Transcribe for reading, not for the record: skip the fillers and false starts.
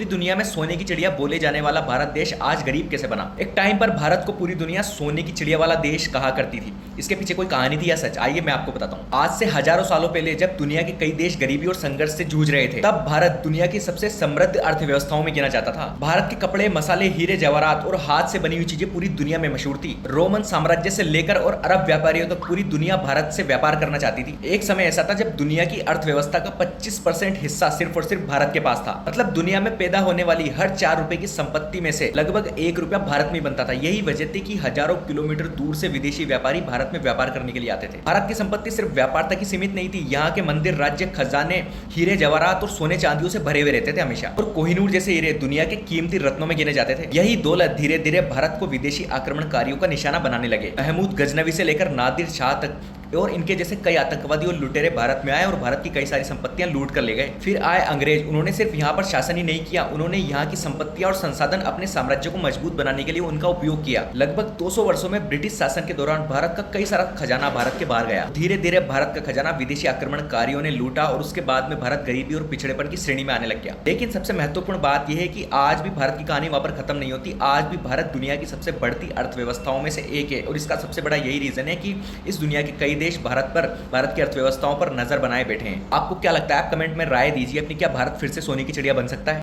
पूरी दुनिया में सोने की चिड़िया बोले जाने वाला भारत देश आज गरीब कैसे बना। एक टाइम पर भारत को पूरी दुनिया सोने की चिड़िया वाला देश कहा करती थी। इसके पीछे कोई कहानी थी या सच, आइए मैं आपको बताता हूँ। आज से हजारों सालों पहले जब दुनिया के कई देश गरीबी और संघर्ष से जूझ रहे थे, तब भारत दुनिया की सबसे समृद्ध अर्थव्यवस्थाओं में गिना जाता था। भारत के कपड़े, मसाले, हीरे जवाहरात और हाथ से बनी हुई चीजें पूरी दुनिया में मशहूर थी। रोमन साम्राज्य से लेकर और अरब व्यापारियों तक पूरी दुनिया भारत से व्यापार करना चाहती थी। एक समय ऐसा था जब दुनिया की अर्थव्यवस्था का 25% हिस्सा सिर्फ और सिर्फ भारत के पास था। मतलब दुनिया में पैदा होने वाली हर 4 रुपए की संपत्ति में से लगभग 1 रुपया भारत में बनता था। यही वजह थी कि हजारों किलोमीटर दूर से विदेशी व्यापारी भारत में व्यापार करने के लिए आते थे। भारत की संपत्ति सिर्फ व्यापार तक ही सीमित नहीं थी। यहाँ के मंदिर, राज्य, खजाने हीरे जवाहरात और सोने चांदियों से भरे हुए रहते थे हमेशा। और कोहिनूर जैसे हीरे दुनिया के कीमती रत्नों में गिने जाते थे। यही दौलत धीरे धीरे भारत को विदेशी आक्रमणकारियों का निशाना बनाने लगे। महमूद गजनवी से लेकर नादिर शाह तक और इनके जैसे कई आतंकवादी और लुटेरे भारत में आए और भारत की कई सारी संपत्तियां लूट कर ले गए। फिर आए अंग्रेज। उन्होंने सिर्फ यहाँ पर शासन ही नहीं किया, उन्होंने यहाँ की संपत्तियां और संसाधन अपने साम्राज्य को मजबूत बनाने के लिए उनका उपयोग किया। लगभग 200 वर्षों में ब्रिटिश शासन के दौरान भारत का कई सारा खजाना भारत के बाहर गया। धीरे धीरे भारत का खजाना विदेशी आक्रमणकारियों ने लूटा और उसके बाद में भारत गरीबी और पिछड़ेपन की श्रेणी में आने लग गया। लेकिन सबसे महत्वपूर्ण बात यह है कि आज भी भारत की कहानी वहां पर खत्म नहीं होती। आज भी भारत दुनिया की सबसे बढ़ती अर्थव्यवस्थाओं में से एक है और इसका सबसे बड़ा यही रीजन है कि इस दुनिया के कई देश भारत की अर्थव्यवस्थाओं पर नजर बनाए बैठे हैं। आपको क्या लगता है? आप कमेंट में राय दीजिए अपनी, क्या भारत फिर से सोने की चिड़िया बन सकता है?